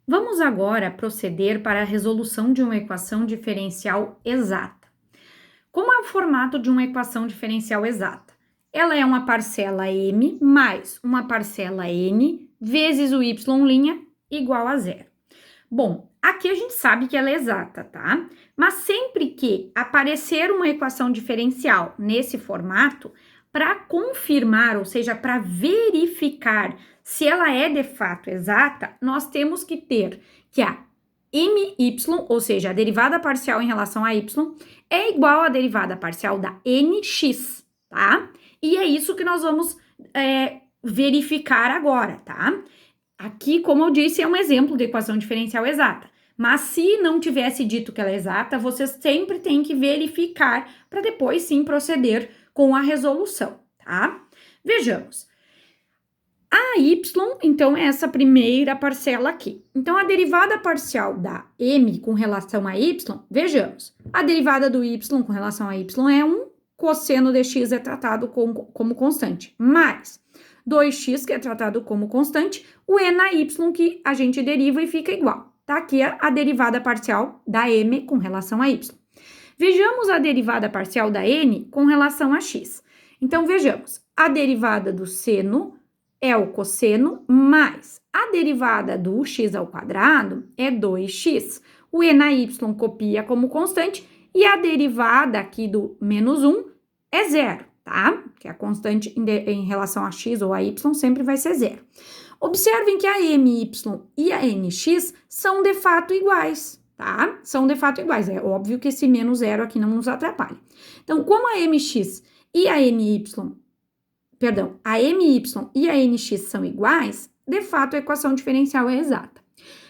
Vamos agora proceder para a resolução de uma equação diferencial exata. Como é o formato de uma equação diferencial exata? Ela é uma parcela m mais uma parcela n vezes o y' igual a zero. Bom, aqui a gente sabe que ela é exata, tá? Mas sempre que aparecer uma equação diferencial nesse formato, para confirmar, ou seja, para verificar se ela é de fato exata, nós temos que ter que a my, ou seja, a derivada parcial em relação a y, é igual à derivada parcial da nx, tá? E é isso que nós vamos verificar agora, tá? Aqui, como eu disse, é um exemplo de equação diferencial exata. Mas se não tivesse dito que ela é exata, vocês sempre têm que verificar para depois sim proceder com a resolução, tá? Vejamos. A y, então, é essa primeira parcela aqui. Então, a derivada parcial da m com relação a y, vejamos. A derivada do y com relação a y é 1, cosseno de x é tratado como constante, mais 2x, que é tratado como constante, o e na y que a gente deriva e fica igual. Tá aqui a derivada parcial da m com relação a y. Vejamos a derivada parcial da n com relação a x. Então, vejamos. A derivada do seno é o cosseno, mais a derivada do x ao quadrado é 2x. O e na y copia como constante e a derivada aqui do menos 1 é zero, tá? Que a constante em relação a x ou a y sempre vai ser zero. Observem que a my e a nx são de fato iguais, tá? São de fato iguais. É óbvio que esse menos zero aqui não nos atrapalha. Então, como a mx e a my, a my e a nx são iguais, de fato a equação diferencial é exata.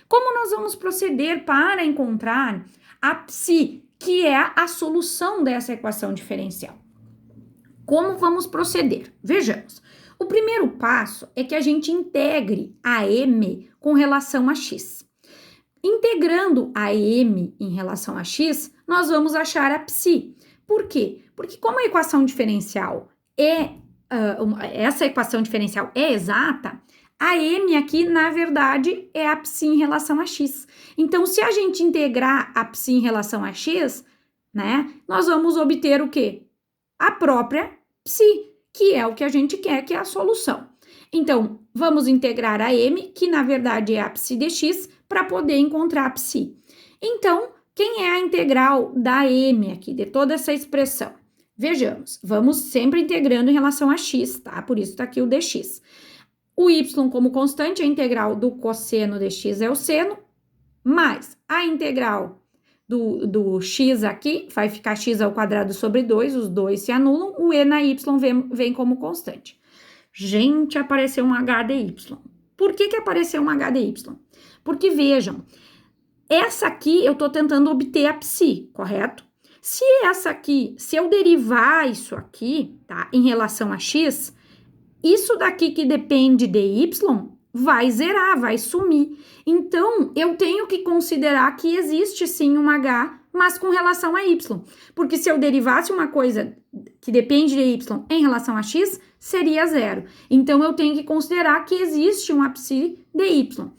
Como nós vamos proceder para encontrar a psi, que é a solução dessa equação diferencial? Como vamos proceder? Vejamos. O primeiro passo é que a gente integre a m com relação a x. Integrando a m em relação a x, nós vamos achar a psi. Por quê? Porque como a equação diferencial essa equação diferencial é exata, a m aqui, na verdade, é a psi em relação a x. Então, se a gente integrar a psi em relação a x, né, nós vamos obter o quê? A própria psi, que é o que a gente quer, que é a solução. Então, vamos integrar a m, que na verdade é a psi de x, para poder encontrar a psi. Então, quem é a integral da m aqui, de toda essa expressão? Vejamos, vamos sempre integrando em relação a x, tá? Por isso tá aqui o dx. O y como constante, a integral do cosseno de x é o seno, mais a integral do x aqui, vai ficar x ao quadrado sobre 2, os dois se anulam, o e na y vem como constante. Gente, apareceu um h de y. Por que apareceu um h de y? Porque, vejam, essa aqui eu tô tentando obter a psi, correto? Se essa aqui, se eu derivar isso aqui, tá, em relação a x, isso daqui que depende de y vai zerar, vai sumir. Então, eu tenho que considerar que existe sim um h, mas com relação a y. Porque se eu derivasse uma coisa que depende de y em relação a x, seria zero. Então, eu tenho que considerar que existe um psi de y.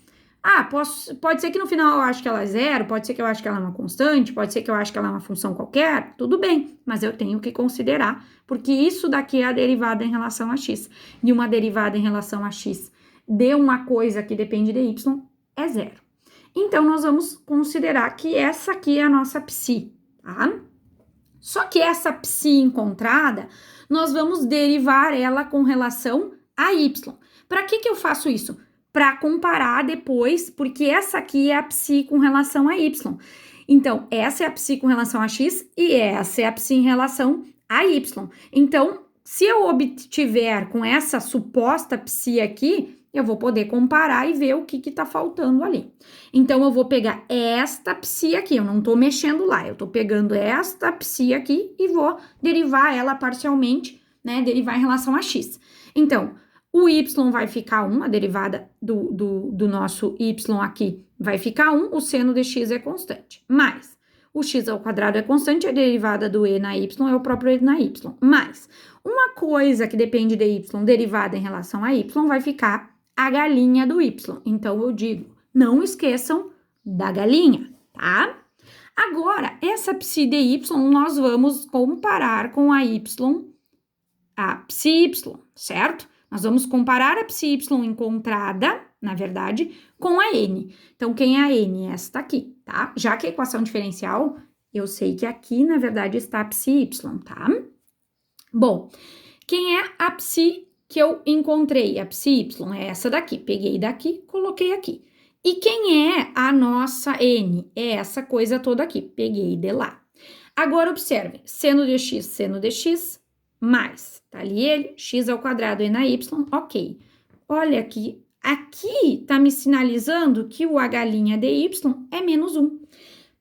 Pode ser que no final eu acho que ela é zero, pode ser que eu acho que ela é uma constante, pode ser que eu acho que ela é uma função qualquer, tudo bem, mas eu tenho que considerar, porque isso daqui é a derivada em relação a x. E uma derivada em relação a x de uma coisa que depende de y é zero. Então, nós vamos considerar que essa aqui é a nossa psi, tá? Só que essa psi encontrada, nós vamos derivar ela com relação a y. Para que eu faço isso? Para comparar depois, porque essa aqui é a psi com relação a y. Então, essa é a psi com relação a x e essa é a psi em relação a y. Então, se eu obtiver com essa suposta psi aqui, eu vou poder comparar e ver o que tá faltando ali. Então, eu vou pegar esta psi aqui, eu não tô mexendo lá, eu tô pegando esta psi aqui e vou derivar ela parcialmente, né, derivar em relação a x. Então, o y vai ficar 1, a derivada do nosso y aqui vai ficar 1, o seno de x é constante. Mais, o x ao quadrado é constante, a derivada do e na y é o próprio e na y. Mais, uma coisa que depende de y derivada em relação a y vai ficar a galinha do y. Então, eu digo Não esqueçam da galinha, tá? Agora, essa psi dy nós vamos comparar com a psi y, certo? Nós vamos comparar a psi y encontrada, na verdade, com a n. Então, quem é a n? Esta aqui, tá? Já que a equação diferencial, eu sei que aqui, na verdade, está a psi y, tá? Bom, quem é a psi que eu encontrei? A psi y é essa daqui. Peguei daqui, coloquei aqui. E quem é a nossa n? É essa coisa toda aqui. Peguei de lá. Agora, observem. Seno de x, mais. Tá ali ele, x ao quadrado e na y, ok. Olha aqui. Aqui tá me sinalizando que o h' dy é menos 1.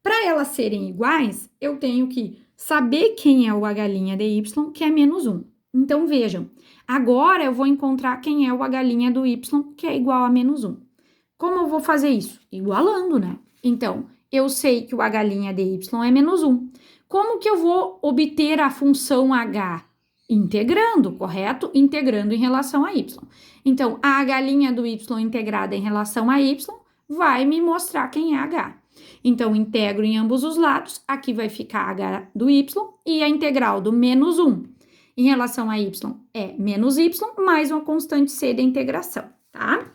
Para elas serem iguais, eu tenho que saber quem é o h' dy, que é menos 1. Então, vejam. Agora, eu vou encontrar quem é o h' do y, que é igual a menos 1. Como eu vou fazer isso? Igualando, né? Então, eu sei que o h' dy é menos 1. Como que eu vou obter a função h? Integrando, correto? Integrando em relação a y. Então, a h' do y integrada em relação a y vai me mostrar quem é h. Então, integro em ambos os lados. Aqui vai ficar h do y e a integral do menos 1 em relação a y é menos y mais uma constante c da integração, tá?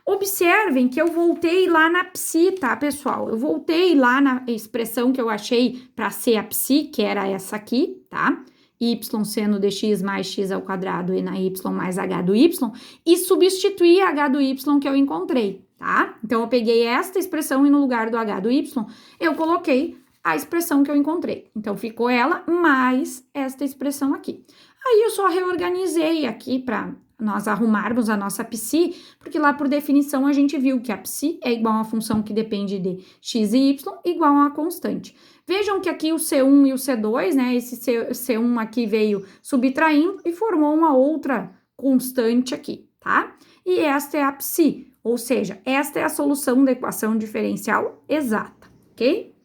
Observem que eu voltei lá na psi, tá, pessoal? Eu voltei lá na expressão que eu achei para ser a psi, que era essa aqui, tá? Y seno de x mais x ao quadrado e na y mais h do y, e substituí h do y que eu encontrei, tá? Então, eu peguei esta expressão e no lugar do h do y, eu coloquei a expressão que eu encontrei. Então, ficou ela mais esta expressão aqui. Aí, eu só reorganizei aqui para nós arrumarmos a nossa psi, porque lá por definição a gente viu que a psi é igual a uma função que depende de x e y igual a uma constante. Vejam que aqui o C1 e o C2, né, esse C1 aqui veio subtraindo e formou uma outra constante aqui, tá? E esta é a psi, ou seja, esta é a solução da equação diferencial exata, ok?